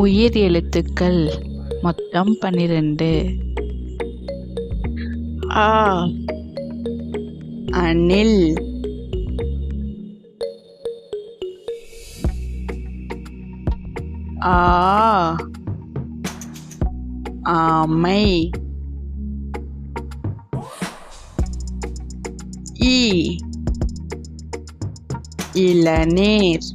உயிர் எழுத்துக்கள் மொத்தம் 12. ஆ அணில். ஆ ஆமை. இ இளநீர்.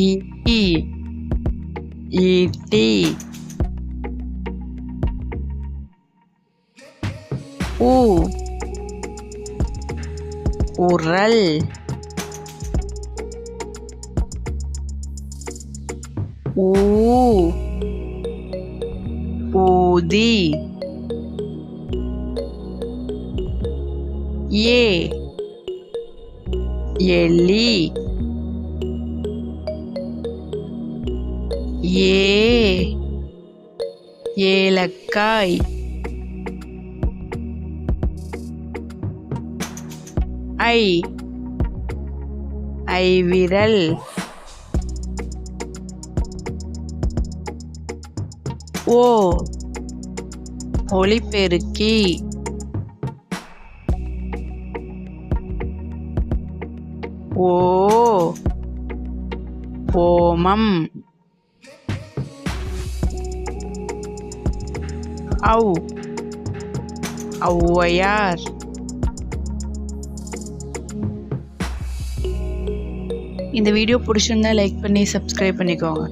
ஈ ஈட்டி. ஊ உரல். ஊ ஊதி. ஏ எலி. ஏ ஏலக்காய். ஐ ஐவிரல். ஓ ஒலிபெருக்கி. ஓ ஓமம். ஔ ஔவையார். இந்த வீடியோ பிடிச்சிருந்தா லைக் பண்ணி சப்ஸ்கிரைப் பண்ணிக்கோங்க.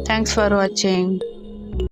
தேங்க்ஸ் ஃபார் வாட்சிங்.